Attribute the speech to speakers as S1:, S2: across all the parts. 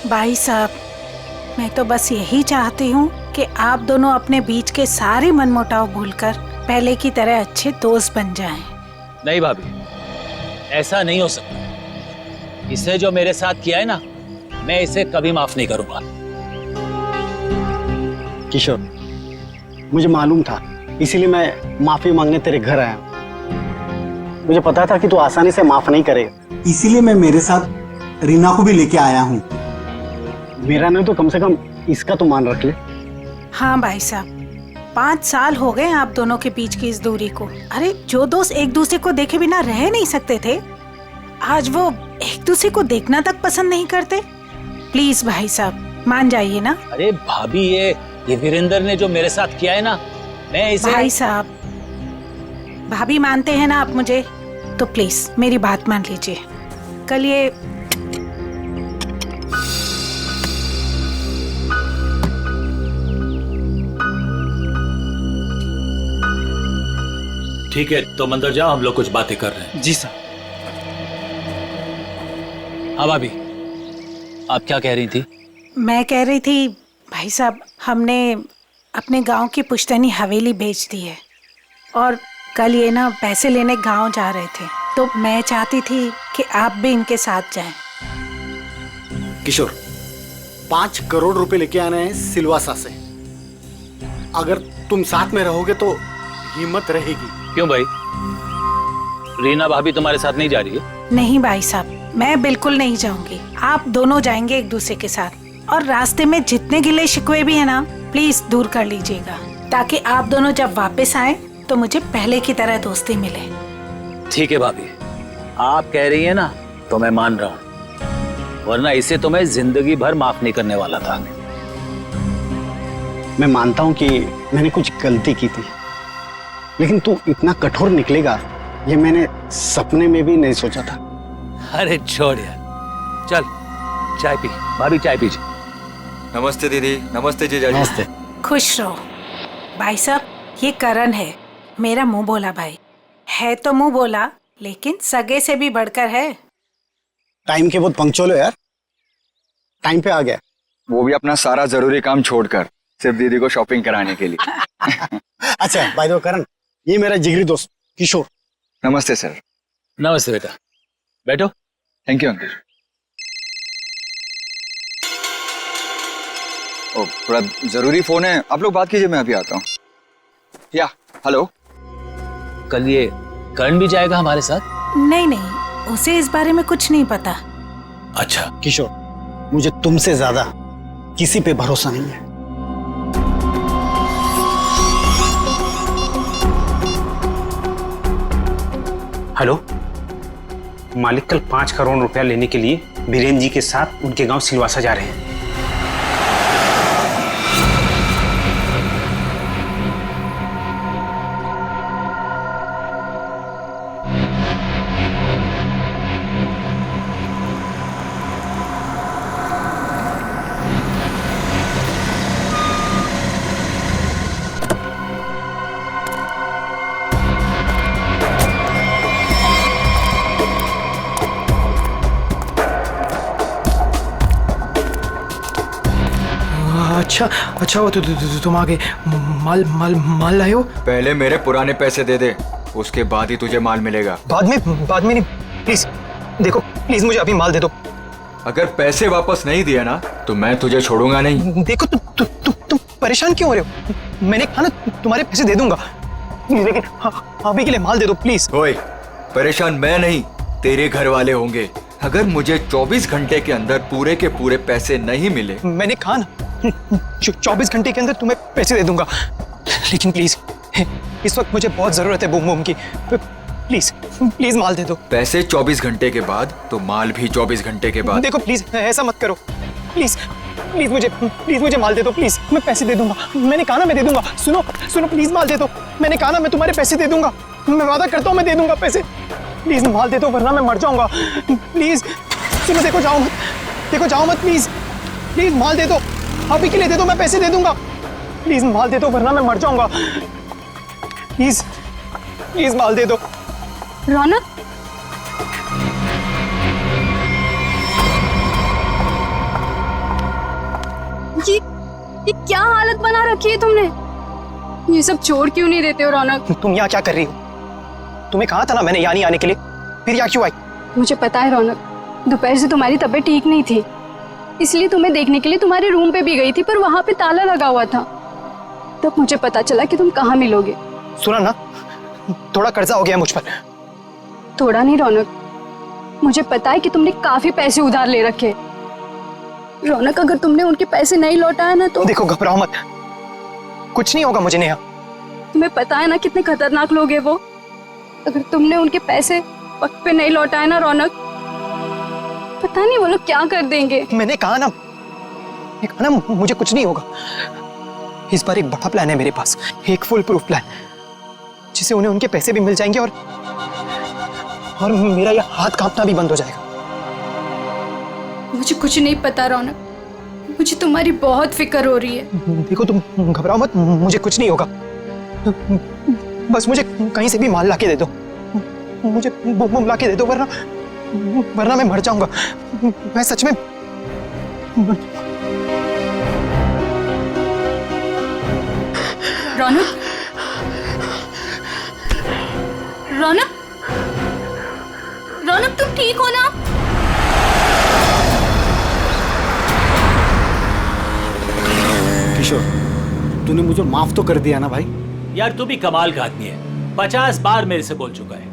S1: भाई साहब, मैं तो बस यही चाहती हूँ कि आप दोनों अपने बीच के सारे मनमुटाव भूलकर पहले की तरह अच्छे दोस्त बन जाएं।
S2: नहीं भाभी, ऐसा नहीं हो सकता। इसने जो मेरे साथ किया है ना, मैं इसे कभी माफ नहीं करूंगा।
S3: किशोर, मुझे मालूम था, इसीलिए मैं माफी मांगने तेरे घर आया हूँ। मुझे पता था कि तू आसानी से माफ नहीं करेगा, इसीलिए मैं मेरे साथ रीना को भी लेके आया हूँ। मेरा नहीं तो कम से कम इसका तो मान रख ले।
S1: हाँ भाई साहब, 5 साल हो गए आप दोनों के बीच की इस दूरी को। अरे जो दोस्त एक दूसरे को देखे बिना रह नहीं सकते थे, आज वो एक दूसरे को देखना तक पसंद नहीं करते। प्लीज भाई साहब मान जाइए ना।
S2: अरे भाभी, ये वीरेंद्र ने जो मेरे साथ किया है ना, मैं इसे।
S1: भाई साहब, भाभी मानते हैं ना आप मुझे, तो प्लीज मेरी बात मान लीजिए। कल ये
S2: ठीक है, तुम अंदर जाओ, हम लोग कुछ बातें कर रहे हैं।
S4: जी सर।
S2: हाँ भाभी, आप क्या कह रही थी?
S1: मैं कह रही थी भाई साहब, हमने अपने गांव की पुश्तैनी हवेली बेच दी है और कल ये ना पैसे लेने गांव जा रहे थे, तो मैं चाहती थी कि आप भी इनके साथ जाएं।
S3: किशोर, 5 करोड़ रुपए लेके आने हैं सिलवासा से। अगर तुम साथ में रहोगे तो हिम्मत रहेगी।
S2: क्यों भाई, रीना भाभी तुम्हारे साथ नहीं जा रही है?
S1: नहीं भाई साहब, मैं बिल्कुल नहीं जाऊंगी। आप दोनों जाएंगे एक दूसरे के साथ, और रास्ते में जितने गिले शिकवे भी है ना, प्लीज दूर कर लीजिएगा, ताकि आप दोनों जब वापस आए तो मुझे पहले की तरह दोस्ती मिले।
S2: ठीक है भाभी, आप कह रही है ना तो मैं मान रहा हूँ, वरना इसे तो मैं जिंदगी भर माफ नहीं करने वाला था।
S3: मैं मानता हूं कि मैंने कुछ गलती की थी, लेकिन तू इतना कठोर निकलेगा ये मैंने सपने में भी नहीं सोचा था।
S2: अरे छोड़ यार, चल चाय पी। भाभी चाय पीजिए।
S4: नमस्ते दीदी। नमस्ते जीजाजी।
S3: नमस्ते।
S1: खुश रहो। भाई साहब, ये करण है, मेरा मुंह बोला भाई है। तो मुंह बोला, लेकिन सगे से भी बढ़कर है।
S3: टाइम के बहुत पंक्चुअल हो यार, टाइम पे आ गया।
S4: वो भी अपना सारा जरूरी काम छोड़कर सिर्फ दीदी को शॉपिंग कराने के लिए।
S3: अच्छा बाय द वे करण, ये मेरा जिगरी दोस्त किशोर।
S4: नमस्ते सर।
S2: नमस्ते बेटा, बैठो।
S4: Thank you uncle. ओ, थोड़ा जरूरी फोन है, आप लोग बात कीजिए, मैं अभी आता हूँ। या हेलो।
S2: कल ये करण भी जाएगा हमारे साथ?
S1: नहीं नहीं, उसे इस बारे में कुछ नहीं पता।
S2: अच्छा
S3: किशोर, मुझे तुमसे ज्यादा किसी पे भरोसा नहीं है।
S5: हेलो, मालिक कल 5 करोड़ रुपया लेने के लिए बीरेन जी के साथ उनके गांव सिलवासा जा रहे हैं।
S6: अच्छा वो तुम आगे माल लाए हो?
S4: पहले मेरे पुराने पैसे दे दे, उसके बाद ही तुझे माल मिलेगा।
S6: बाद में नहीं, प्लीज देखो, प्लीज मुझे अभी माल दे दो।
S4: अगर पैसे वापस नहीं दिया ना तो मैं तुझे छोड़ूंगा नहीं।
S6: देखो तुम परेशान क्यों हो रहे हो? मैंने कहा ना तुम्हारे पैसे दे दूंगा, लेकिन अभी के लिए माल दे दो प्लीज।
S4: ओए, परेशान मैं नहीं, तेरे घर वाले होंगे। अगर मुझे 24 घंटे के अंदर पूरे के पूरे पैसे नहीं मिले,
S6: मैंने कहा ना 24 घंटे के अंदर तुम्हें पैसे दे दूंगा, लेकिन प्लीज इस वक्त मुझे बहुत जरूरत है बूम बूम की। प्लीज माल दे दो।
S4: पैसे 24 घंटे के बाद तो माल भी 24 घंटे के बाद।
S6: देखो प्लीज ऐसा मत करो, प्लीज मुझे माल दे दो प्लीज। मैं पैसे दे दूंगा, मैंने कहा ना मैं दे दूंगा। सुनो प्लीज माल दे दो, मैंने कहा ना मैं तुम्हारे पैसे दे दूंगा, मैं वादा करता हूँ मैं दे दूंगा पैसे। प्लीज माल दे दो वरना मैं मर जाऊंगा। प्लीज सुनो, देखो जाओ मत प्लीज माल दे दो, अभी के लिए दे दो, मैं पैसे दे दूंगा। प्लीज माल दे दो वरना मैं मर जाऊंगा। प्लीज माल दे दो।
S7: रौनक, रखी है तुमने? ये सब छोड़ क्यों नहीं देते हो रौनक?
S6: तुम यहाँ क्या कर रही हो? तुम्हें कहा था ना मैंने यहाँ नहीं आने के लिए, फिर यहाँ क्यों आई?
S7: मुझे पता है रौनक, दोपहर से तुम्हारी तबीयत ठीक नहीं थी, इसलिए तुम्हें देखने के लिए तुम्हारे रूम पे भी गई थी, पर वहां पे ताला लगा हुआ था। तब मुझे पता चला कि तुम कहाँ मिलोगे।
S6: सुना ना, थोड़ा कर्जा हो गया मुझ पर।
S7: थोड़ा नहीं रौनक, मुझे पता है कि तुमने काफी पैसे उधार ले रखे। रौनक, अगर तुमने उनके पैसे नहीं लौटाया ना तो
S6: देखो, घबराओ मत, कुछ नहीं होगा मुझे नेहा।
S7: तुम्हें पता है ना कितने खतरनाक लोग हैं वो। अगर तुमने उनके पैसे वक्त पे नहीं लौटाए ना रौनक, पता नहीं वो लोग क्या कर देंगे।
S6: मैंने कहा ना मुझे कुछ नहीं होगा। इस बार एक बड़ा प्लान है मेरे पास, एक फुल प्रूफ प्लान, जिससे उन्हें उनके पैसे भी मिल जाएंगे और मेरा यह हाथ कांपना भी बंद हो जाएगा।
S7: मुझे कुछ नहीं पता रौनक, मुझे तुम्हारी बहुत फिक्र हो रही है।
S6: देखो, तुम घबराओ मत, मुझे कुछ नहीं होगा। बस मुझे कहीं से भी माल लाके दे दो, मुझे बम लाके दे दो, वरना मैं मर जाऊंगा। मैं सच में
S7: रौनक, रौनक, रौनक, तुम ठीक हो ना?
S3: किशोर, तूने मुझे माफ तो कर दिया ना भाई?
S2: यार तू भी कमाल का आदमी है, 50 बार मेरे से बोल चुका है,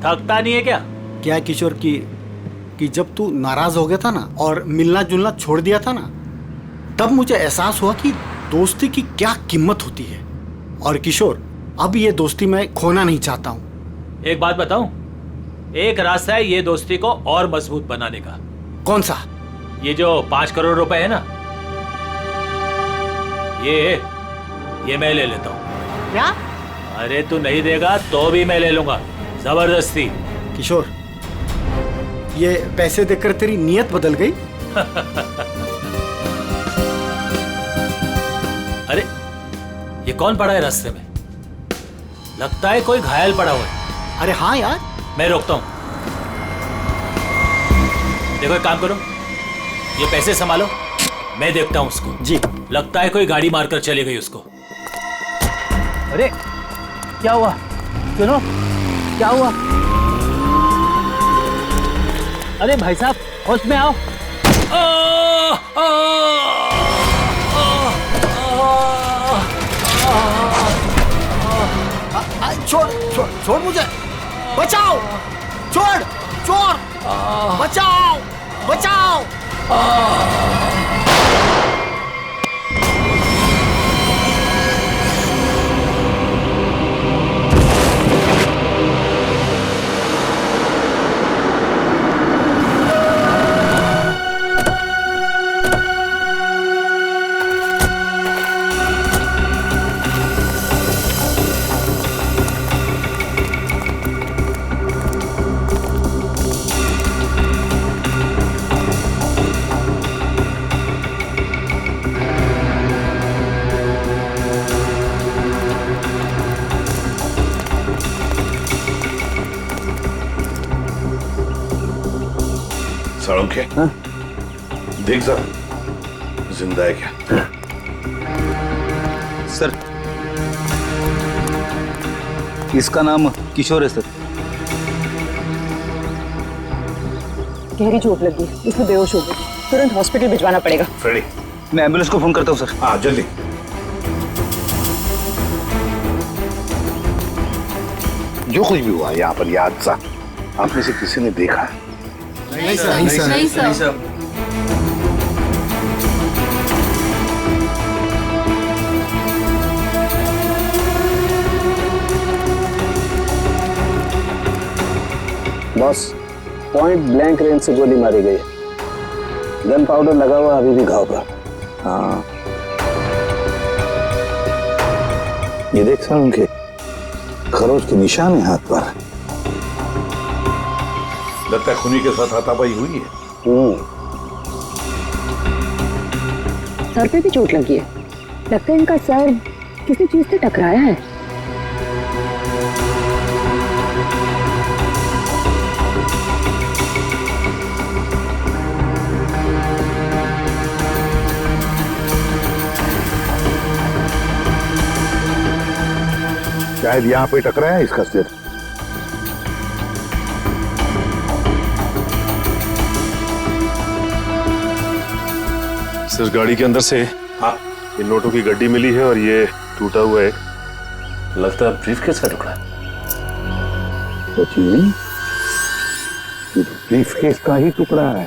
S2: थकता नहीं है क्या?
S3: क्या है किशोर कि जब तू नाराज हो गया था ना और मिलना जुलना छोड़ दिया था ना, तब मुझे एहसास हुआ कि दोस्ती की क्या कीमत होती है। और किशोर, अब ये दोस्ती मैं खोना नहीं चाहता हूँ।
S2: एक बात बताऊं, एक रास्ता है ये दोस्ती को और मजबूत बनाने का।
S3: कौन सा?
S2: ये जो 5 करोड़ रुपए है ना, ये मैं ले लेता हूँ।
S3: क्या?
S2: अरे तू नहीं देगा तो भी मैं ले लूंगा, जबरदस्ती।
S3: किशोर, ये पैसे देकर तेरी नीयत बदल गई?
S2: अरे ये कौन पड़ा है रास्ते में? लगता है कोई घायल पड़ा हुआ है।
S3: अरे हाँ यार।
S2: मैं रोकता हूं। देखो एक काम करो, ये पैसे संभालो, मैं देखता हूं उसको।
S3: जी।
S2: लगता है कोई गाड़ी मारकर चली गई उसको।
S8: अरे क्या हुआ? सुनो, क्या हुआ? अरे भाई साहब, होश में आओ।
S3: छोड़ मुझे, बचाओ, छोड़, चोर, बचाओ, बचाओ।
S9: साळुंखे, देख जरा जिंदा है क्या?
S10: सर, इसका नाम किशोर है सर।
S11: गहरी चोट लगी, इसमें बेहोश हो गई, तुरंत हॉस्पिटल भिजवाना पड़ेगा।
S9: फ्रेडी,
S10: मैं एम्बुलेंस को फोन करता हूँ सर।
S9: हाँ जल्दी। जो कुछ भी हुआ यहाँ पर याद सा, आप में से किसी ने देखा है?
S3: नहीं सर, नहीं सर,
S7: नहीं sir.
S12: Boss, point blank range से गोली मारी गई है। गन पाउडर लगा हुआ अभी भी घाव पर। हाँ, ये देख सर, उनके खरोच के निशान है हाथ पर।
S9: लगता है खूनी के साथ हाथापाई हुई है।
S11: सर पे भी चोट लगी है, लगता है इनका सर किसी चीज से टकराया है।
S9: शायद यहाँ पे टकराया है इसका सिर।
S13: सिर्फ गाड़ी के अंदर से
S9: हाँ,
S13: इन नोटों की गड्डी मिली है और ये टूटा हुआ है।
S2: लगता है ब्रीफकेस का टुकड़ा है।
S9: सचिन, ये ब्रीफकेस का ही टुकड़ा है,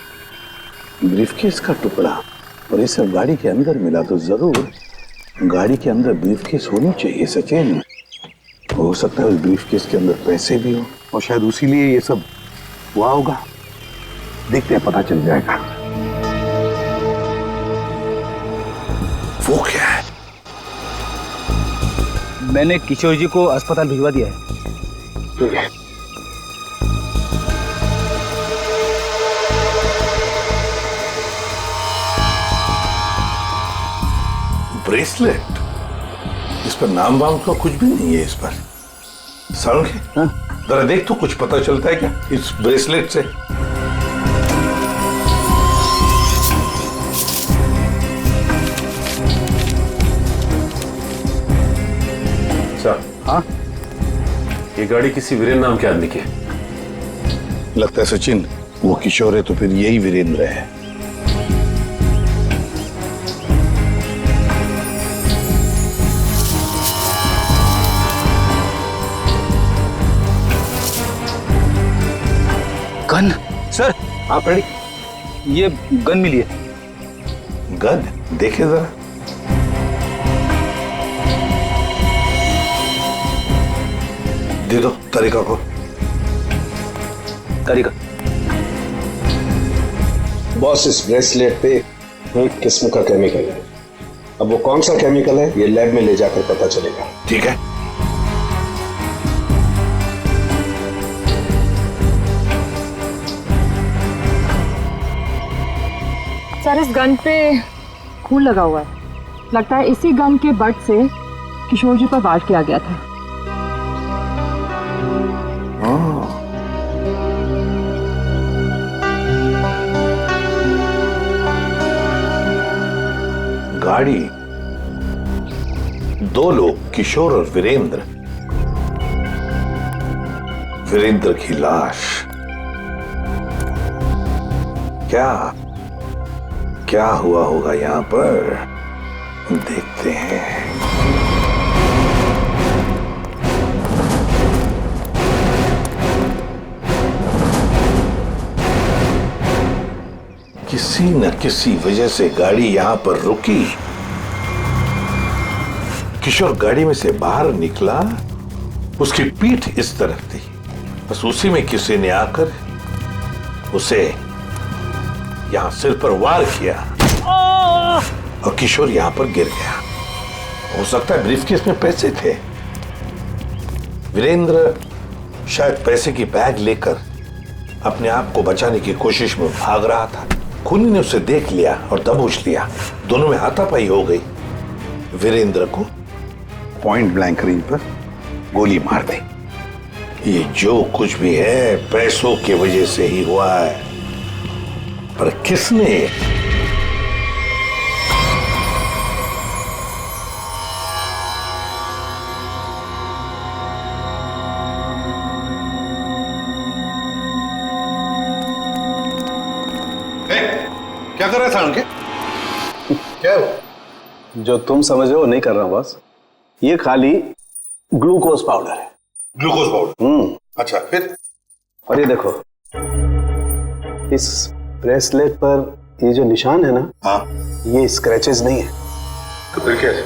S9: ब्रीफकेस का टुकड़ा। और ये सब गाड़ी के अंदर मिला तो जरूर गाड़ी के अंदर ब्रीफकेस होनी चाहिए सचिन। हो सकता है उस ब्रीफकेस के अंदर पैसे भी हो और शायद उसी लिए ये सब हुआ होगा। देखते हैं, पता चल जाएगा। वो क्या है?
S10: मैंने किशोर जी को अस्पताल भिजवा दिया है।
S9: ठीक है। ब्रेसलेट, इस पर नाम वाम का कुछ भी नहीं है। इस पर सालुंखे, जरा देख तो कुछ पता चलता है क्या इस ब्रेसलेट से?
S13: सर,
S9: हाँ,
S13: ये गाड़ी किसी वीरेंद्र नाम के आदमी की है।
S9: लगता है सचिन वो किशोर है तो फिर यही वीरेंद्र है।
S10: गन सर,
S9: आप रेडी?
S10: ये गन मिली है।
S9: गन देखे जरा। दे दो तरीका को।
S10: तरीका
S12: बॉस, इस ब्रेसलेट पे एक किस्म का केमिकल है। अब वो कौन सा केमिकल है ये लैब में ले जाकर पता चलेगा।
S9: ठीक है।
S11: सर, इस गन पे खून लगा हुआ है। लगता है इसी गन के बट से किशोर जी पर वार किया गया था।
S9: गाड़ी, दो लोग, किशोर और वीरेंद्र। वीरेंद्र की लाश। क्या हुआ होगा यहां पर, देखते हैं। किसी न किसी वजह से गाड़ी यहां पर रुकी। किशोर गाड़ी में से बाहर निकला, उसकी पीठ इस तरफ थी, बस उसी में किसी ने आकर उसे यहां सिर पर वार किया और किशोर यहां पर गिर गया। हो सकता है ब्रीफकेस में पैसे थे। वीरेंद्र शायद पैसे की बैग लेकर अपने आप को बचाने की कोशिश में भाग रहा था। खूनी ने उसे देख लिया और दबोच लिया। दोनों में हाथापाई हो गई। वीरेंद्र को पॉइंट ब्लैंक रेंज पर गोली मार दी। ये जो कुछ भी है पैसों की वजह से ही हुआ है, पर किसने? क्या कर रहा था उनके? क्या हो?
S12: जो तुम समझ रहे हो नहीं कर रहा हूं बस। ये खाली ग्लूकोज पाउडर है।
S9: Glucose powder? अच्छा, फिर?
S12: और ये देखो, इस ब्रेसलेट पर ये जो निशान है ना,
S9: हाँ,
S12: ये स्क्रैचेस नहीं है।
S9: तो फिर क्या है?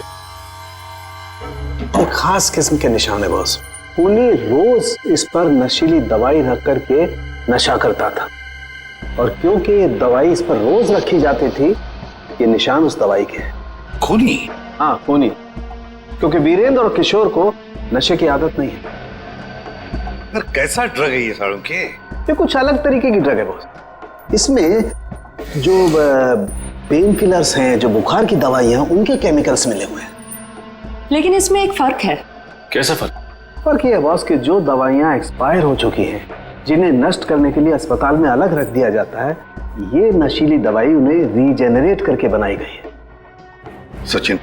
S12: एक खास किस्म के निशान है बॉस। खूनी रोज इस पर नशीली दवाई रख करके नशा करता था, और क्योंकि ये दवाई इस पर रोज रखी जाती थी, ये निशान उस दवाई के हैं।
S9: खूनी?
S12: हाँ, खूनी। क्योंकि वीरेंद्र और किशोर को नशे की आदत नहीं है।
S9: पर कैसा ड्रग है ये सालों के?
S12: ये कुछ अलग तरीके की ड्रग है बॉस। इसमें जो पेन किलर्स हैं, जो बुखार की दवाइयां, उनके केमिकल्स मिले हुए हैं।
S11: लेकिन इसमें एक फर्क है।
S13: कैसा फर्क?
S12: फर्क ये है बॉस कि जो दवाइयां एक्सपायर हो चुकी हैं, जिन्हें नष्ट करने के लिए अस्पताल में अलग रख दिया जाता है, ये नशीली दवाई उन्हें रीजेनरेट करके बनाई गई है।
S9: सचिन,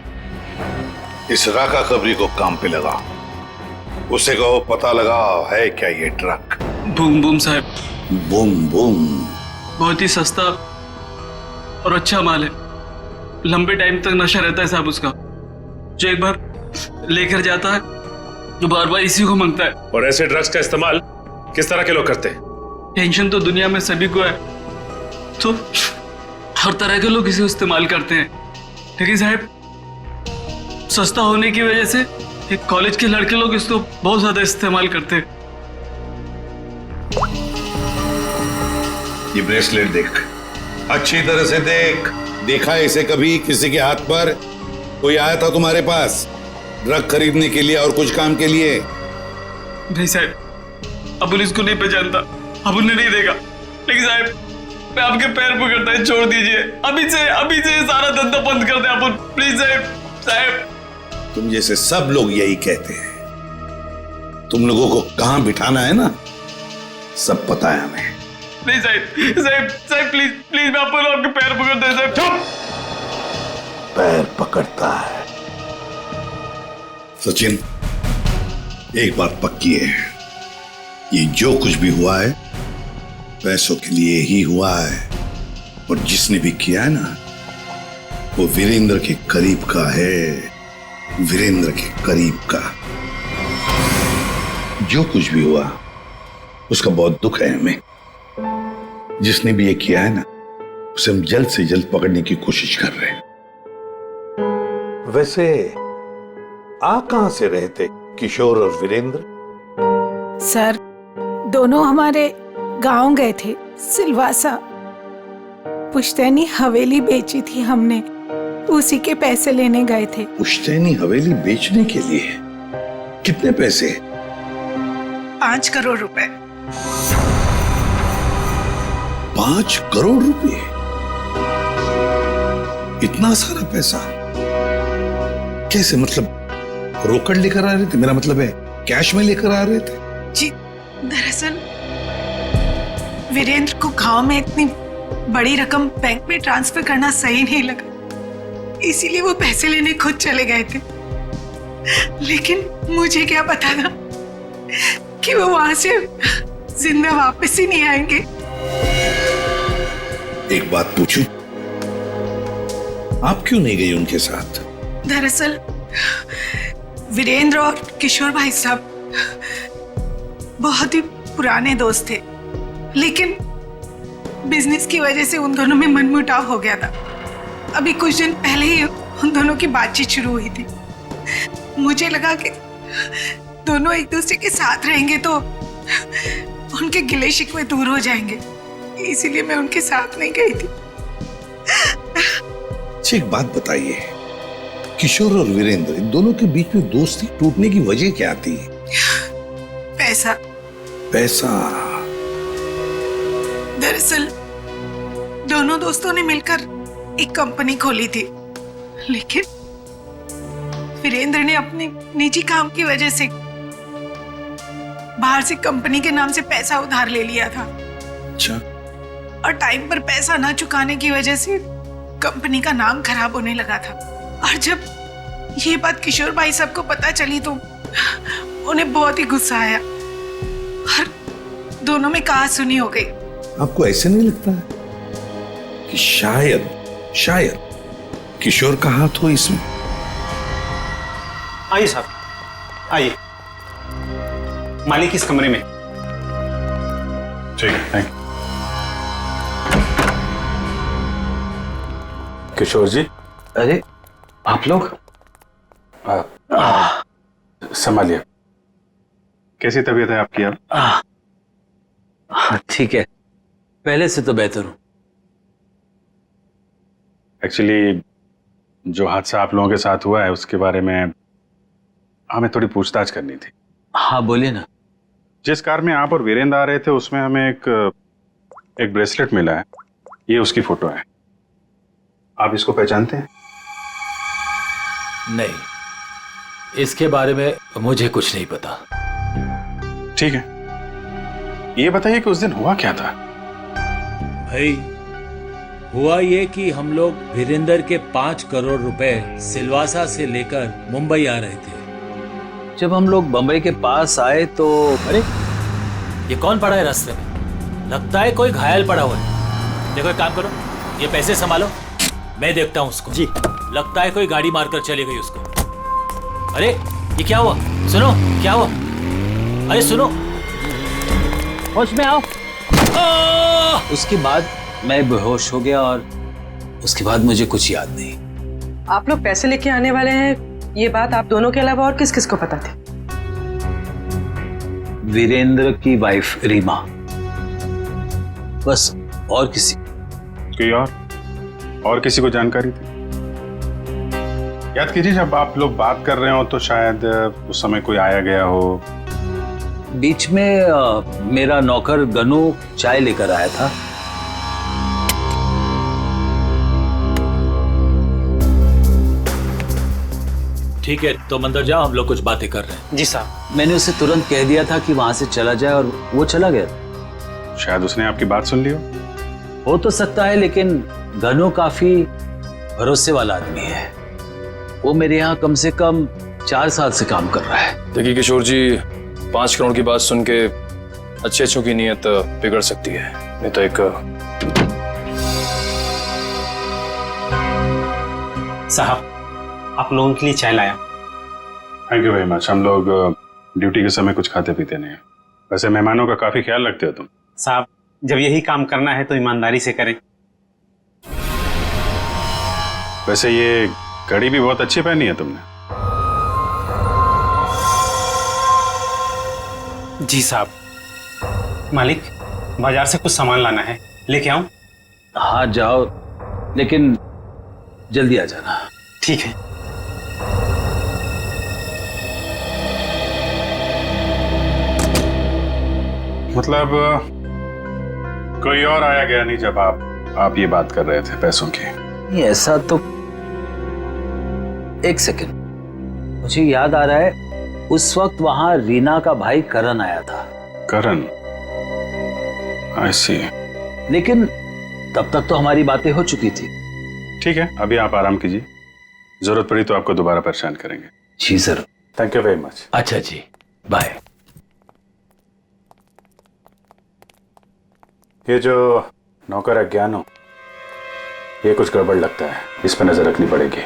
S9: इस राका कबरी को काम पे लगा। उससे कहो पता लगाओ है क्या ये ट्रक।
S14: बूम बूम साहब।
S9: बूम बूम
S14: बहुत ही सस्ता और अच्छा माल है। लंबे टाइम तक नशा रहता है साहब उसका। जो एक बार लेकर जाता है जो बार बार इसी को मांगता है।
S13: और ऐसे ड्रग्स का इस्तेमाल किस तरह के लोग करते हैं?
S14: टेंशन तो दुनिया में सभी को है, तो हर तरह के लोग इसे इस्तेमाल करते हैं। लेकिन साहब सस्ता होने की वजह से एक कॉलेज के लड़के लोग इसको बहुत ज्यादा इस्तेमाल करते हैं।
S9: ये ब्रेसलेट देख, अच्छी तरह से देख। देखा है इसे कभी किसी के हाथ पर? कोई आया था तुम्हारे पास ड्रग खरीदने के लिए और कुछ काम के लिए?
S14: नहीं साहब, अबुल इसको नहीं पहचानता, अबुल ने नहीं देखा। लेकिन साहब मैं आपके पैर पकड़ता है, छोड़ दीजिए। अभी से सारा धंधा बंद कर दे अबुल, प्लीज साहब।
S9: तुम जैसे सब लोग यही कहते हैं। तुम लोगों को कहां बिठाना है ना, सब पता है हमें।
S14: नहीं साहब प्लीज मैं आपके पैर पकड़ता है साहब। चुप।
S9: पैर पकड़ता है। सचिन, एक बात पक्की है, ये जो कुछ भी हुआ है पैसों के लिए ही हुआ है। और जिसने भी किया है ना, वो वीरेंद्र के करीब का है, वीरेंद्र के करीब का। जो कुछ भी हुआ उसका बहुत दुख है हमें। जिसने भी ये किया है ना, उसे हम जल्द से जल्द पकड़ने की कोशिश कर रहे हैं। वैसे आप कहां से रहते किशोर और वीरेंद्र?
S1: सर दोनों हमारे गांव गए थे, सिलवासा। पुश्तैनी हवेली बेची थी हमने, उसी के पैसे लेने गए थे।
S9: पुश्तैनी हवेली बेचने के लिए? कितने पैसे?
S1: 5 करोड़ रुपए।
S9: 5 करोड़ रुपए? इतना सारा पैसा कैसे? मतलब रोकड़ लेकर आ रहे थे? मेरा मतलब है कैश में लेकर आ रहे थे?
S1: जी दरअसल वीरेंद्र को गांव में इतनी बड़ी रकम बैंक में ट्रांसफर करना सही नहीं लगा, इसीलिए वो पैसे लेने खुद चले गए थे। लेकिन मुझे क्या पता था कि वो वहां से जिंदा वापस ही नहीं आएंगे।
S9: एक बात पूछूं, आप क्यों नहीं गई उनके साथ?
S1: दरअसल वीरेंद्र और किशोर भाई साहब बहुत ही पुराने दोस्त थे, लेकिन बिजनेस की वजह से उन दोनों में मनमुटाव हो गया था। अभी कुछ दिन पहले ही उन दोनों की बातचीत शुरू हुई थी। मुझे लगा कि दोनों एक दूसरे के साथ रहेंगे तो उनके गिले शिकवे दूर हो जाएंगे, इसीलिए मैं उनके साथ नहीं गई थी।
S9: अच्छा एक बात बताइए, किशोर और वीरेंद्र इन दोनों के बीच में दोस्ती टूटने की वजह क्या थी?
S1: पैसा।
S9: पैसा?
S1: दरअसल दोनों दोस्तों ने मिलकर एक कंपनी खोली थी, लेकिन वीरेंद्र ने अपने निजी काम की वजह से बाहर से कंपनी के नाम से पैसा उधार ले लिया था।
S9: अच्छा।
S1: और टाइम पर पैसा ना चुकाने की वजह से कंपनी का नाम खराब होने लगा था। और जब ये बात किशोर भाई साहब को पता चली तो उन्हें बहुत ही गुस्सा आया और दोनों में कहासुनी हो गई।
S9: आपको ऐसे नहीं लगता है कि शायद किशोर का हाथ हो इसमें?
S5: आइए साहब, आइए। मालिक इस कमरे में।
S13: ठीक है, थैंक यू। किशोर जी।
S10: अरे आप लोग
S13: संभालिए। कैसी तबीयत है आपकी? आप
S2: ठीक है, पहले से तो बेहतर हूं।
S13: एक्चुअली जो हादसा आप लोगों के साथ हुआ है उसके बारे में हमें थोड़ी पूछताछ करनी थी।
S2: हाँ बोलिए ना।
S13: जिस कार में आप और वीरेंद्र आ रहे थे उसमें हमें एक ब्रेसलेट मिला है, ये उसकी फोटो है। आप इसको पहचानते हैं?
S2: नहीं, इसके बारे में मुझे कुछ नहीं पता।
S13: ठीक है, ये बताइए कि उस दिन हुआ क्या था?
S2: भाई हुआ ये कि हम लोग वीरेंद्र के 5 करोड़ रुपए सिलवासा से लेकर मुंबई आ रहे थे। जब हम लोग बम्बई के पास आए तो
S8: अरे ये कौन पड़ा है रास्ते में? लगता है कोई घायल पड़ा हुआ है। देखो एक काम करो, ये पैसे संभालो, मैं देखता हूँ उसको। जी। लगता है कोई गाड़ी मारकर चली गई उसको। अरे ये क्या हुआ? सुनो, क्या हुआ? अरे सुनो, होश में आओ।
S2: उसके बाद मैं बेहोश हो गया और उसके बाद मुझे कुछ याद नहीं।
S11: आप लोग पैसे लेके आने वाले हैं, ये बात आप दोनों के अलावा और किस किस को पता थी?
S2: वीरेंद्र की वाइफ रीमा, बस, और किसी?
S13: कोई और किसी को जानकारी थी? याद कीजिए, जब आप लोग बात कर रहे हो तो शायद उस समय कोई आया गया हो।
S2: बीच में मेरा नौकर गनू चाय लेकर आया था।
S8: ठीक है, तुम अंदर जाओ, हम लोग कुछ बातें कर रहे हैं।
S5: जी साहब।
S2: मैंने उसे तुरंत कह दिया था कि वहां से चला जाए और वो चला गया।
S13: शायद उसने आपकी बात सुन ली
S2: हो तो सकता है, लेकिन गनू काफी भरोसे वाला आदमी है। वो मेरे यहाँ कम से कम 4 साल से काम कर रहा है।
S15: देखिए किशोर जी, 5 करोड़ की बात सुन के अच्छों की नीयत बिगड़ सकती है। नहीं तो एक
S5: साहब, आप लोगों के लिए चाय लाया।
S13: Thank you very much. हम लोग ड्यूटी के समय कुछ खाते पीते नहीं हैं। वैसे मेहमानों का काफी ख्याल रखते हो तुम।
S5: साहब, जब यही काम करना है तो ईमानदारी से करें।
S13: वैसे ये घड़ी भी बहुत अच्छी पहनी है तुमने।
S5: जी साहब। मालिक, बाजार से कुछ सामान लाना है, लेके आऊं?
S2: हाँ जाओ, लेकिन जल्दी आ जाना।
S5: ठीक है।
S13: मतलब कोई और आया गया नहीं जब आप ये बात कर रहे थे पैसों की?
S2: नहीं, ऐसा तो। एक सेकंड, मुझे याद आ रहा है, उस वक्त वहां रीना का भाई करण आया था।
S13: करण? आई सी।
S2: लेकिन तब तक तो हमारी बातें हो चुकी थी।
S13: ठीक है, अभी आप आराम कीजिए, जरूरत पड़ी तो आपको दोबारा परेशान करेंगे।
S2: जी sir.
S13: Thank you very much.
S2: अच्छा जी, बाय।
S13: ये जो नौकर है ज्ञानो, ये कुछ गड़बड़ लगता है, इस पर नजर रखनी पड़ेगी।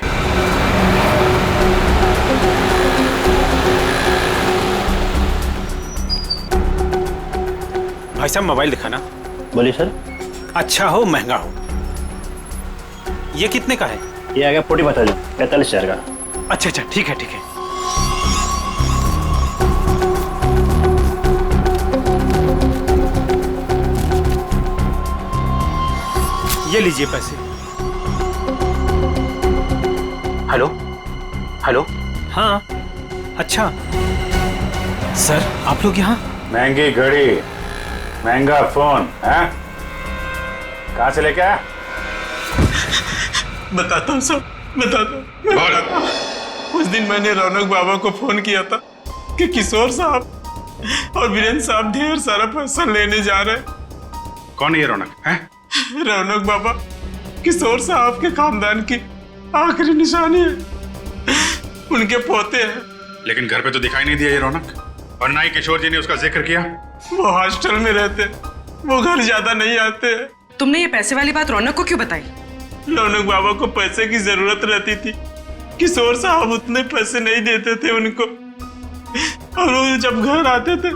S5: भाई साहब, मोबाइल दिखाना।
S3: बोलिए सर।
S5: अच्छा हो महंगा हो। ये कितने का है?
S3: ये आ गया 45,000 का।
S5: अच्छा अच्छा, ठीक है ठीक है। ये लीजिए पैसे। Hello hello. हाँ, अच्छा सर, आप लोग यहाँ?
S13: महंगी घड़ी, महंगा फोन है, कहाँ से लेके आया?
S14: बताता हूँ सब, बताता हूँ। उस दिन मैंने रौनक बाबा को फोन किया था कि किशोर साहब और वीरेंद्र साहब ढेर सारा पैसा लेने जा रहे हैं।
S13: कौन है ये रौनक? है
S14: रौनक बाबा किशोर साहब के खानदान की आखिरी निशानी है, उनके पोते हैं।
S13: लेकिन घर पे तो दिखाई नहीं दिया ये रौनक, और ना ही किशोर जी ने उसका जिक्र किया।
S14: वो हॉस्टल में रहते, वो घर ज्यादा नहीं आते।
S11: तुमने ये पैसे वाली बात रौनक को क्यों बताई?
S14: रौनक बाबा को पैसे की जरूरत रहती थी, किशोर साहब उतने पैसे नहीं देते थे उनको, और वो जब घर आते थे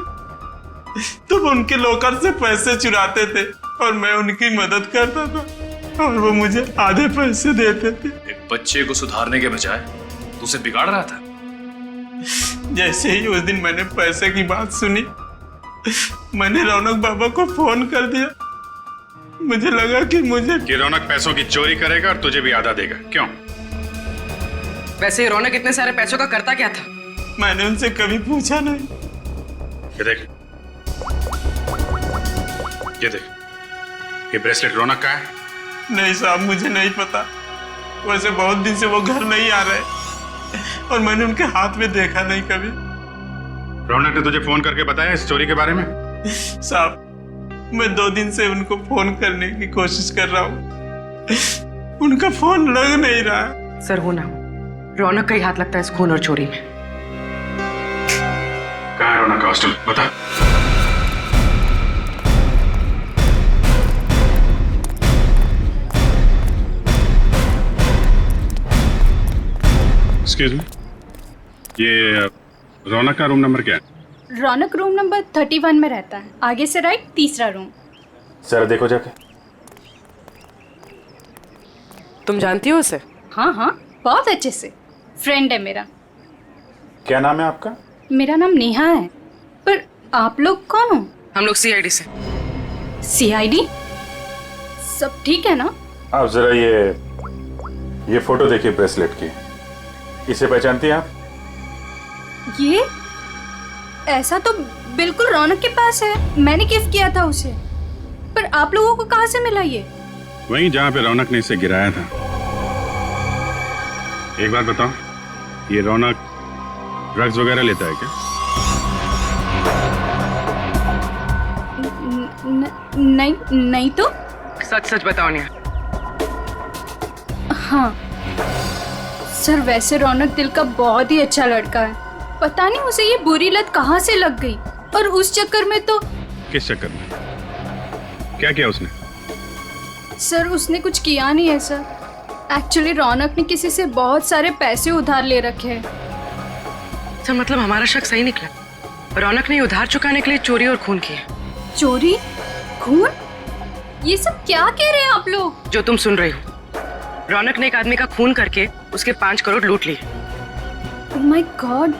S14: तो वो उनके लॉकर से पैसे चुराते थे और मैं उनकी मदद करता था और वो मुझे आधे पैसे देते थे।
S15: एक बच्चे को सुधारने के बजाय तू उसे बिगाड़ रहा था।
S14: जैसे ही उस दिन मैंने पैसे की बात सुनी, मैंने रौनक बाबा को फोन कर दिया। मुझे लगा कि
S13: रौनक पैसों की चोरी करेगा और तुझे भी आधा देगा। क्यों?
S11: वैसे रौनक इतने सारे पैसों का करता क्या था?
S14: मैंने उनसे कभी पूछा नहीं।
S13: ये देख, ये देख, ये ब्रेसलेट रौनक का है?
S14: नहीं साहब, मुझे नहीं पता। वैसे बहुत दिन से वो घर नहीं आ रहे और मैंने उनके हाथ में देखा नहीं कभी।
S13: रौनक ने तुझे फोन करके बताया इस चोरी के बारे में?
S14: साहब, मैं 2 दिन से उनको फोन करने की कोशिश कर रहा हूँ, उनका फोन लग नहीं रहा।
S11: सर, हो ना हो, रौनक का ही हाथ लगता है इस खून और चोरी में।
S13: हॉस्टल बता। एक्सक्यूज मी, ये रौनक का रूम नंबर क्या है?
S7: रौनक रूम नंबर 31 में रहता है, आगे से राइट, तीसरा रूम।
S13: जरा देखो जाके।
S11: तुम जानती हो उसे?
S7: हाँ हाँ, बहुत अच्छे से, फ्रेंड है मेरा।
S13: क्या नाम है आपका?
S7: मेरा नाम नेहा है। पर आप लोग कौन हो?
S11: हम लोग सीआईडी से।
S7: सीआईडी? सब ठीक है ना?
S13: आप जरा ये फोटो देखिए ब्रेसलेट की। इसे पहचानती हैं आप?
S7: ये ऐसा तो बिल्कुल रौनक के पास है, मैंने गिफ्ट किया था उसे। पर आप लोगों को कहाँ से मिला ये?
S13: वहीं जहाँ पे रौनक ने इसे गिराया था। एक बात बताओ, ये रौनक ड्रग्स वगैरह लेता है क्या?
S7: नहीं तो।
S11: सच सच बताओ नेहा।
S7: हाँ सर, वैसे रौनक दिल का बहुत ही अच्छा लड़का है। पता नहीं उसे ये बुरी लत कहाँ से लग गई, और उस चक्कर में तो।
S13: किस चक्कर में? क्या किया उसने?
S7: सर उसने कुछ किया नहीं है सर। एक्चुअली रौनक ने किसी से बहुत सारे पैसे उधार ले रखे हैं।
S11: सर मतलब हमारा शक सही निकला, रौनक ने उधार चुकाने के लिए चोरी और खून किया।
S7: चोरी? खून? ये सब क्या कह रहे हैं आप लोग?
S11: जो तुम सुन रही हो, रौनक ने एक आदमी का खून करके उसके 5 करोड़ लूट लिए।
S7: ओह माय गॉड,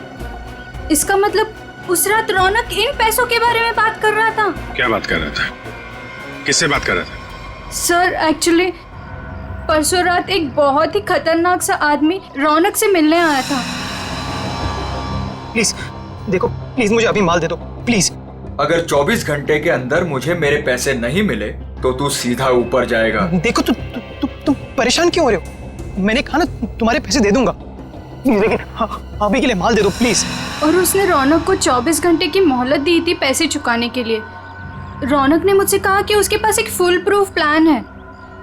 S7: इसका मतलब उस रात रौनक इन पैसों के बारे में बात कर रहा था।
S13: क्या बात कर रहा था? किससे बात कर रहा था?
S7: सर एक्चुअली परसों रात एक बहुत ही खतरनाक सा आदमी रौनक से मिलने आया था।
S6: प्लीज देखो, प्लीज मुझे अभी माल दे दो प्लीज।
S4: अगर 24 घंटे के अंदर मुझे मेरे पैसे नहीं मिले तो तू सीधा ऊपर जाएगा।
S6: देखो तुम परेशान क्यों हो रहे हो? मैंने कहा ना तुम्हारे पैसे दे दूंगा, लेकिन अभी के लिए माल दे दो प्लीज।
S7: और उसने रौनक को 24 घंटे की मोहलत दी थी पैसे चुकाने के लिए। रौनक ने मुझसे कहा कि उसके पास एक फुल प्रूफ प्लान है।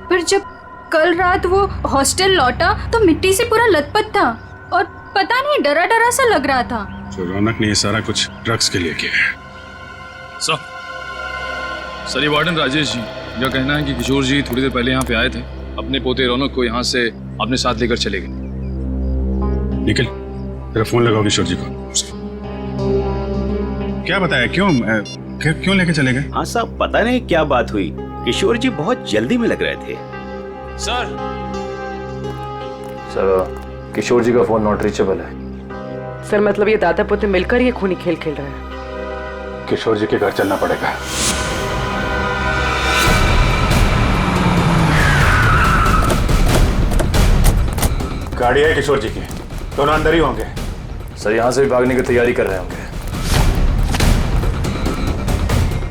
S7: पर जब कल रात वो हॉस्टल लौटा तो मिट्टी से पूरा लथपथ था और पता नहीं डरा डरा सा लग रहा था।
S13: तो रौनक ने ये सारा कुछ ड्रग्स के लिए किया है।
S15: सर ये वार्डन राजेश जी का कहना है कि किशोर जी थोड़ी देर पहले यहाँ पे आए थे, अपने पोते रौनक को यहाँ से अपने साथ लेकर चले गए।
S13: निखिल, तेरा फोन लगाओ किशोर जी को। क्या बताया, क्यों लेके चले गए?
S16: हाँ साहब, पता नहीं क्या बात हुई, किशोर जी बहुत जल्दी में लग रहे थे।
S15: सर किशोर जी का फोन नॉट रीचेबल है।
S11: सर मतलब ये दादा पोते मिलकर ये खूनी खेल खेल रहे हैं।
S13: किशोर जी के घर चलना पड़ेगा। गाड़ी है किशोर जी की, दोनों अंदर ही होंगे।
S15: सर यहाँ से भी भागने की तैयारी कर रहे होंगे।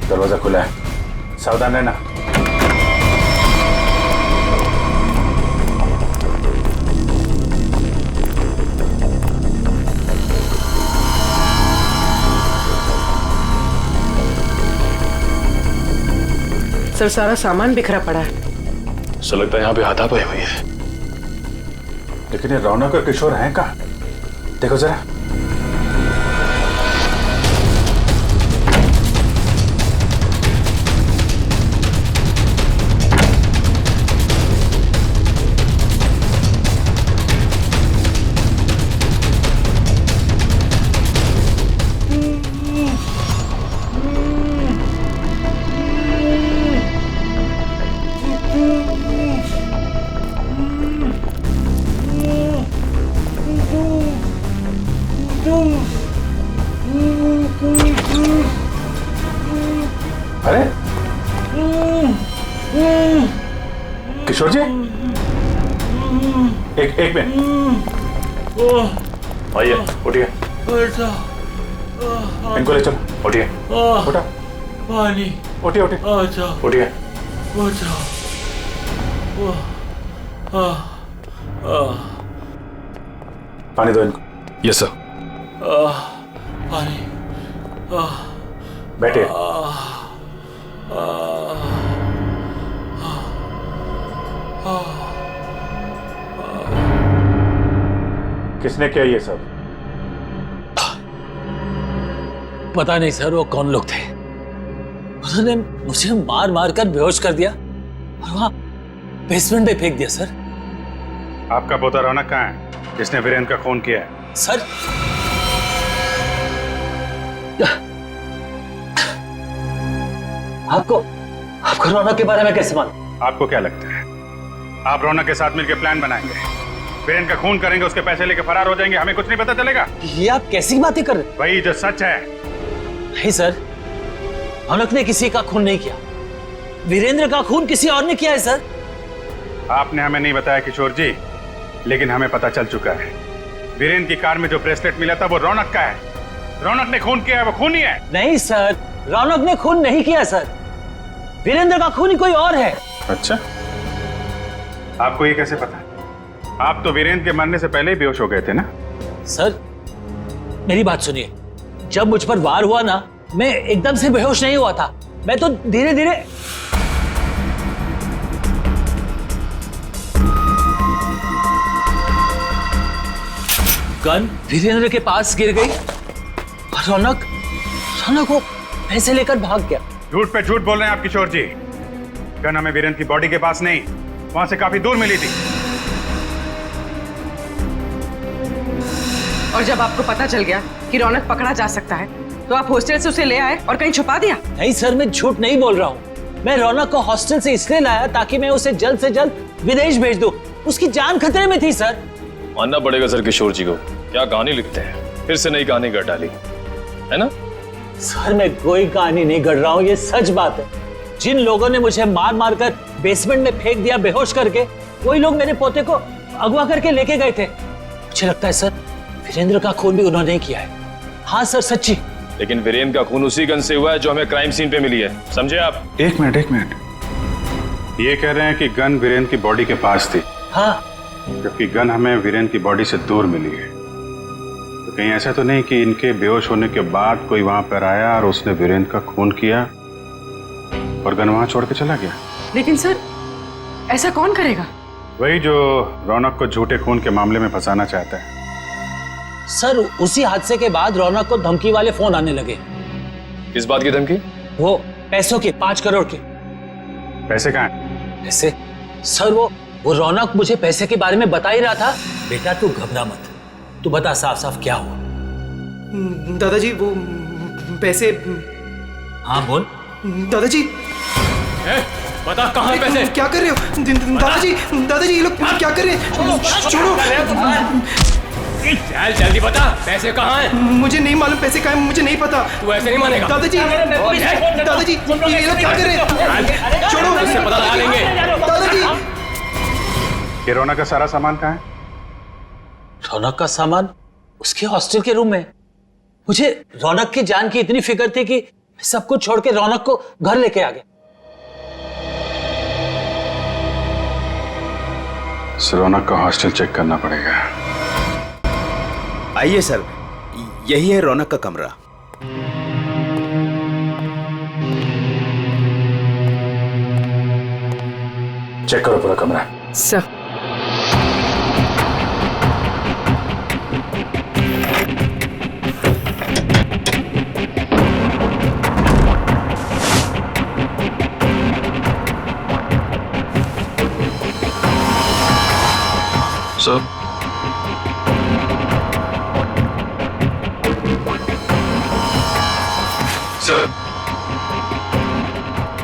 S13: दरवाजा खुला है, सावधान रहना।
S11: सर सारा सामान बिखरा पड़ा है।
S15: सर लगता है यहाँ पे हाथापाई हुई है।
S13: लेकिन ये रौनक और किशोर हैं कहाँ? देखो जरा। अरे किशोर जी, एक मिनट,
S15: आइए उठिए।
S13: इनको ले चलो।
S15: उठिए।
S13: उठा।
S8: पानी।
S13: उठिए उठिए।
S15: उठिए।
S13: पानी दो इनको।
S15: Yes sir.
S8: पानी।
S13: बैठिए। किसने किया ये सब?
S8: पता नहीं सर वो कौन लोग थे। उन्होंने मुझे मार मार कर बेहोश कर दिया और वहां बेसमेंट में फेंक दिया सर।
S13: आपका पोता रौनक कहाँ है जिसने वीरेंद्र का खून किया है?
S8: सर आपको रौनक के बारे में कैसे मालूम?
S13: आपको क्या लगता है आप रौनक के साथ मिलकर प्लान बनाएंगे, वीरेंद्र का खून करेंगे, उसके पैसे लेके फरार हो जाएंगे, हमें कुछ नहीं पता चलेगा?
S8: ये आप कैसी बातें कर रहे?
S13: वही जो सच है।
S8: नहीं सर, रौनक ने किसी का खून नहीं किया, वीरेंद्र का खून किसी और ने किया है सर।
S13: आपने हमें नहीं बताया किशोर जी, लेकिन हमें पता चल चुका है वीरेंद्र की कार में जो ब्रेसलेट मिला था वो रौनक का है। रौनक ने खून किया है, वो खूनी है।
S8: नहीं सर, रौनक ने खून नहीं किया सर, वीरेंद्र का खूनी कोई और है।
S13: अच्छा, आपको ये कैसे पता? आप तो वीरेंद्र के मरने से पहले ही बेहोश हो गए थे ना?
S8: सर मेरी बात सुनिए, जब मुझ पर वार हुआ ना, मैं एकदम से बेहोश नहीं हुआ था, मैं तो धीरे धीरे। गन वीरेंद्र के पास गिर गई और रौनक वो पैसे लेकर भाग गया।
S13: झूठ पे झूठ बोल रहे हैं आप किशोर जी। गन हमें वीरेंद्र की बॉडी के पास नहीं, वहां से काफी दूर मिली थी।
S11: और जब आपको पता चल गया कि रौनक पकड़ा जा सकता है तो आप हॉस्टल से उसे ले आए और कहीं छुपा दिया?
S8: नहीं सर, मैं झूठ नहीं बोल रहा हूँ। मैं रौनक को हॉस्टल से इसलिए लाया ताकि मैं उसे जल्द से जल्द विदेश भेज दूं। उसकी जान खतरे में थी सर।
S15: मानना पड़ेगा सर किशोर जी को, क्या कहानी लिखते हैं, फिर से नई कहानी गढ़ डाली है ना?
S8: सर मैं कोई कहानी नहीं गढ़ रहा हूँ, ये सच बात है। जिन लोगों ने मुझे मार मार कर बेसमेंट में फेंक दिया बेहोश करके, वही लोग मेरे पोते को अगवा करके लेके गए थे। मुझे लगता है सर वीरेंद्र का खून भी उन्होंने ही किया है। हाँ सर, सच्ची।
S15: लेकिन वीरेंद्र का खून उसी गन से हुआ है जो हमें क्राइम सीन पे मिली है, समझे आप?
S13: एक मिनट, ये कह रहे हैं कि गन वीरेंद्र की बॉडी के पास थी।
S8: हाँ,
S13: जबकि गन हमें वीरेंद्र की बॉडी से दूर मिली है। तो कहीं ऐसा तो नहीं कि इनके बेहोश होने के बाद कोई वहां पर आया और उसने वीरेंद्र का खून किया और गन वहां छोड़ के चला गया?
S11: लेकिन सर ऐसा कौन करेगा?
S13: वही जो रौनक को झूठे खून के मामले में फंसाना चाहता है।
S8: सर उसी हादसे के बाद रौनक को धमकी वाले फोन आने लगे।
S15: किस बात की धमकी?
S8: वो पैसों की, 5 करोड़ की।
S13: पैसे कहाँ हैं?
S8: पैसे? सर वो रौनक मुझे पैसे के बारे में बता ही रहा था। बेटा तू घबरा मत, तू बता साफ साफ क्या हुआ।
S6: दादाजी वो पैसे।
S8: हाँ बोल।
S6: दादाजी
S8: बता कहाँ है पैसे?
S6: क्या कर रहे हो दादाजी ये लोग क्या कर रहे हैं? छोड़ो।
S8: चल जल्दी बता, पैसे कहाँ हैं?
S6: मुझे नहीं मालूम पैसे कहाँ हैं, मुझे नहीं पता।
S8: तू ऐसे नहीं मानेगा।
S6: दादाजी ये लोग क्या कर रहे हैं? छोड़ो,
S8: उससे पता लगा लेंगे।
S6: दादाजी
S13: ये रौनक का सारा सामान कहाँ है?
S8: रौनक का सामान उसके हॉस्टल के रूम में। मुझे रौनक की जान की इतनी फिक्र थी कि सब कुछ छोड़ के रौनक को घर लेके आ गया।
S13: रौनक का हॉस्टल चेक करना पड़ेगा।
S16: आइए सर, यही है रौनक का कमरा।
S13: चेक करो पूरा कमरा।
S11: सर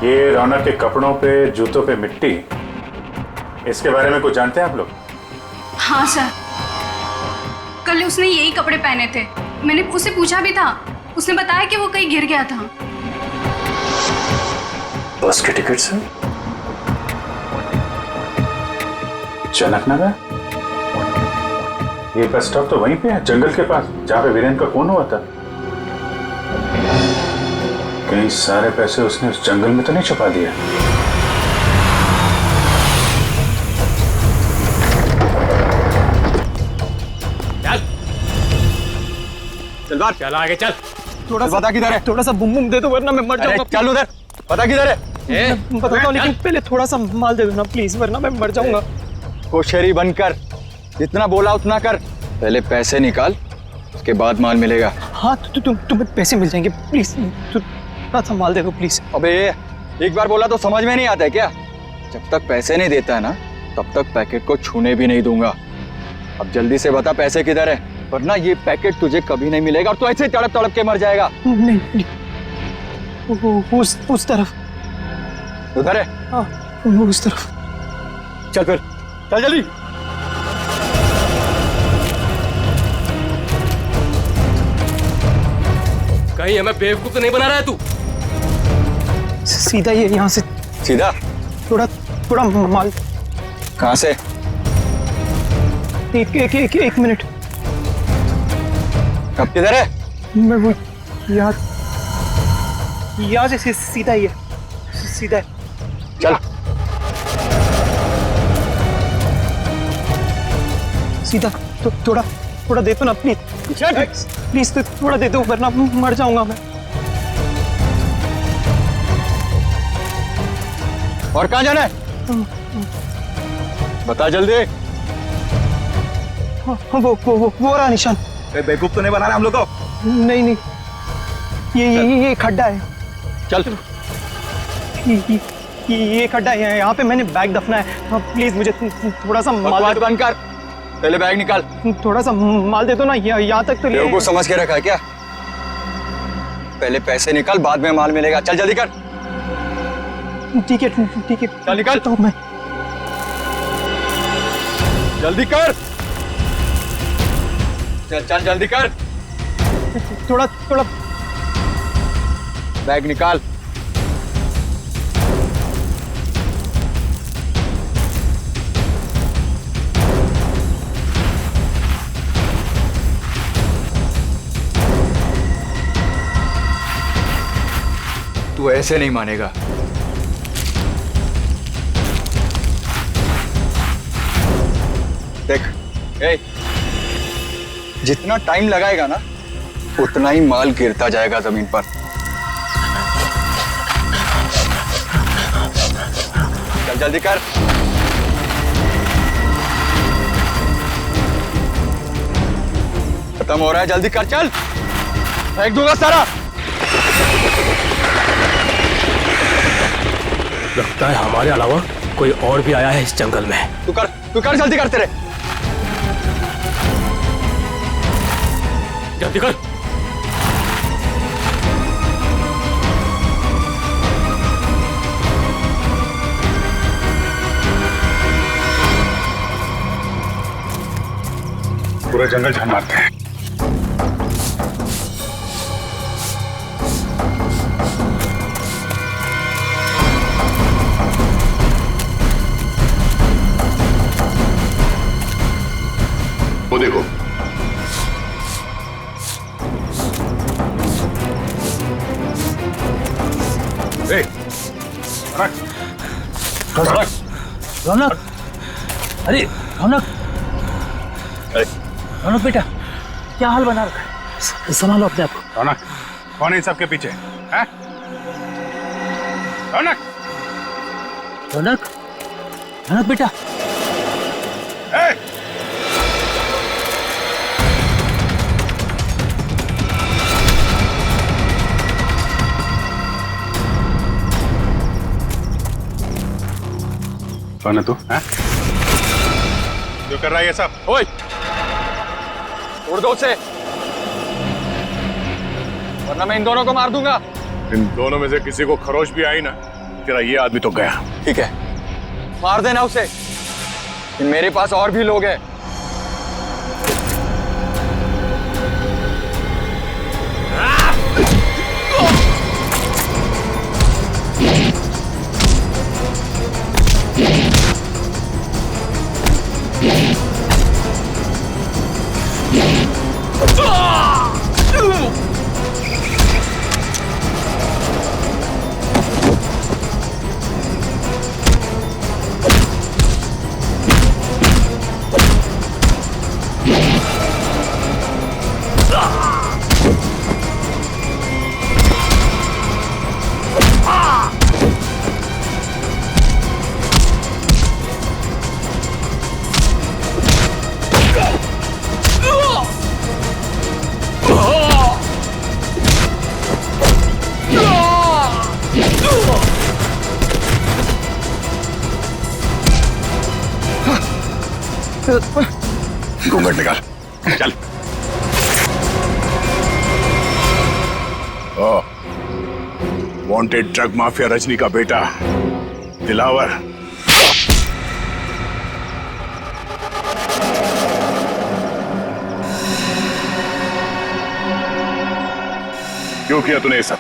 S13: ये रौनक के कपड़ों पे, जूतों पे मिट्टी, इसके बारे में कुछ जानते हैं आप लोग?
S7: हाँ सर, कल उसने यही कपड़े पहने थे। मैंने उससे पूछा भी था, उसने बताया कि वो कहीं गिर गया था।
S13: बस के टिकट से जनक नगर? ये बस स्टॉप तो वहीं पे है, जंगल के पास, जहां पे वीरेंद्र का खून हुआ था। कहीं सारे पैसे उसने उस जंगल में तो नहीं छुपा दिया?
S5: चल बात,
S8: चल आगे चल।
S6: थोड़ा सा, पता किधर है? थोड़ा सा बुम बुम दे दो वरना मैं मर जाऊंगा।
S5: चल उधर, पता किधर है?
S6: बताता हूँ, लेकिन पहले थोड़ा सा माल दे दो ना प्लीज, वरना मैं मर जाऊंगा।
S5: कोशेरी बनकर जितना बोला उतना कर। पहले पैसे निकाल, उसके बाद माल मिलेगा।
S6: हाँ तुम्हें पैसे मिल जाएंगे प्लीज, तू थोड़ा संभाल दे दो प्लीज।
S4: अबे एक बार बोला तो समझ में नहीं आता है क्या? जब तक पैसे नहीं देता है ना तब तक पैकेट को छूने भी नहीं दूंगा। अब जल्दी से बता पैसे किधर है, वरना ये पैकेट तुझे कभी नहीं मिलेगा और तू ऐसे तड़प तड़प के मर जाएगा।
S6: नहीं उस तरफ।
S4: उधर है?
S6: हाँ उस तरफ।
S4: चल फिर चल जल्दी।
S17: कहीं हमें बेवकूफ तो नहीं बना रहा है तू?
S6: सीधा ये यहाँ से।
S4: सीधा?
S6: थोड़ा माल।
S4: कहाँ से?
S6: एक मिनट।
S4: अब किधर है?
S6: मैं वो यहाँ से सीधा ही है, सीधा है।
S4: चल
S6: सीधा। तो थोड़ा दे दो ना प्लीज तो थोड़ा दे दो, वरना मर जाऊंगा मैं।
S4: और कहाँ जाना है? बता जल्दी।
S6: वो रहा निशान।
S4: बेवकूफ तो नहीं बना रहा हम लोग को?
S6: नहीं ये खड्डा है।
S4: चल
S6: ये खड्डा है, यहाँ पे मैंने बैग दफना है। प्लीज मुझे थोड़ा सा माल
S4: बंद कर, पहले बैग निकाल।
S6: थोड़ा सा माल दे दो ना, यहाँ तक तो ले।
S4: बेवकूफ समझ के रखा है क्या? पहले पैसे निकाल, बाद में माल मिलेगा। चल जल्दी कर।
S6: ठीक है
S4: चल निकाल।
S6: तो मैं
S4: जल्दी कर। चल जल्दी कर।
S6: थोड़ा
S4: बैग निकाल। तू ऐसे नहीं मानेगा। देख जितना टाइम लगाएगा ना उतना ही माल गिरता जाएगा जमीन पर। चल जल्दी कर। खत्म हो रहा है, जल्दी कर। चल फेंक दूंगा सारा।
S17: लगता है हमारे अलावा कोई और भी आया है इस जंगल में।
S4: तू कर जल्दी करते रहे।
S17: जल्दी कर।
S13: पूरा जंगल छान मारते हैं।
S9: वो देखो
S2: रौनक, अरे रौनक बेटा, क्या हाल बना रखा है? संभालो अपने आप को।
S13: रौनक, कौन है इन सबके पीछे? हैं? रौनक
S2: बेटा।
S13: कौन है तू? हैं? जो कर रहा है ये सब?
S4: ओए उड़ दो उसे, वरना मैं इन दोनों को मार दूंगा।
S13: इन दोनों में से किसी को खरोच भी आई ना, तेरा ये आदमी तो गया।
S4: ठीक है, मार देना उसे। मेरे पास और भी लोग हैं।
S13: घूंघट निकाल, चल। वांटेड ड्रग माफिया रजनी का बेटा दिलावर। क्यों किया तूने ये सब?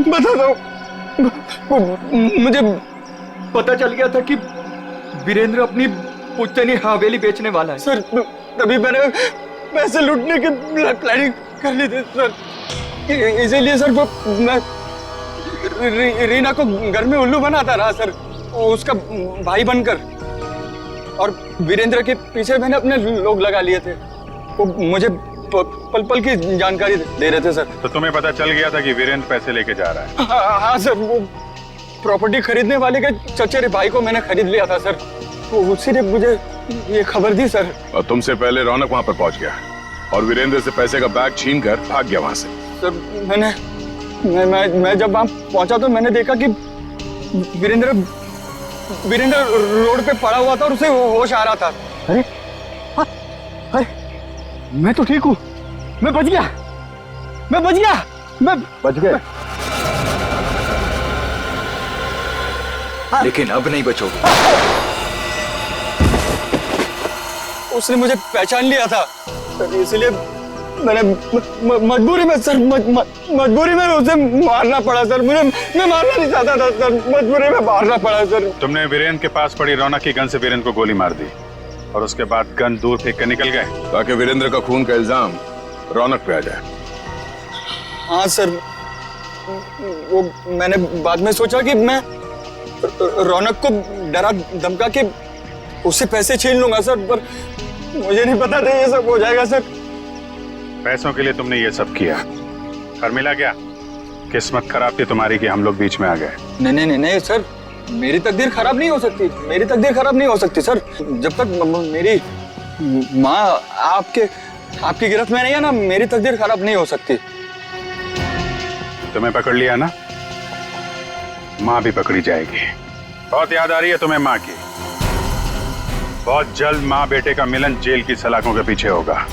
S4: बता दो, मुझे पता चल गया था कि वीरेंद्र अपनी पुश्तैनी हवेली बेचने वाला है सर। तभी मैंने पैसे लूटने की प्लानिंग कर ली थी सर। इसीलिए सर मैं रीना को घर में उल्लू बनाता रहा सर, उसका भाई बनकर। और वीरेंद्र के पीछे मैंने अपने लोग लगा लिए थे, वो मुझे पल पल की जानकारी दे रहे थे सर।
S13: तो तुम्हें पता चल गया था कि वीरेंद्र पैसे लेके जा रहा है?
S4: हाँ सर, वो प्रॉपर्टी खरीदने वाले के चचेरे भाई को मैंने खरीद लिया था सर, वो उसी ने मुझे ये खबर दी सर।
S13: और तुमसे पहले रौनक वहां पर पहुंच गया और वीरेंद्र से पैसे का बैग छीन कर भाग गया वहां से।
S4: सर मैं जब वहां पहुंचा तो मैंने देखा कि वीरेंद्र रोड पे पड़ा हुआ था और उसे होश आ रहा था। अरे अरे मैं तो ठीक हूँ, मैं बच गया, मैं बच गया। लेकिन अब नहीं बचोगे। उसने मुझे पहचान लिया था, इसलिए मैंने मजबूरी में सर मजबूरी में उसे मारना पड़ा सर। मैं मारना नहीं चाहता था सर, मजबूरी में मारना पड़ा सर।
S13: तुमने वीरेंद्र के पास पड़ी रौनक की गन से वीरेंद्र को गोली मार दी और उसके बाद गन दूर फेंक कर निकल गए ताकि वीरेंद्र का खून का इल्जाम रौनक पे आ जाए।
S4: हाँ सर, वो मैंने बाद में सोचा कि मैं रौनक को डरा धमका के उससे पैसे छीन लूंगा सर, पर मुझे नहीं पता था ये सब हो जाएगा सर।
S13: पैसों के लिए तुमने ये सब किया और मिला क्या? किस्मत खराब थी तुम्हारी कि हम लोग बीच में आ गए।
S4: नहीं सर, मेरी तकदीर खराब नहीं हो सकती, मेरी तकदीर खराब नहीं हो सकती सर। जब तक मेरी माँ आपकी गिरफ्त में नहीं है ना, मेरी तकदीर खराब नहीं हो सकती।
S13: तुम्हें पकड़ लिया ना, माँ भी पकड़ी जाएगी। बहुत याद आ रही है तुम्हें माँ की। बहुत जल्द माँ बेटे का मिलन जेल की सलाखों के पीछे होगा।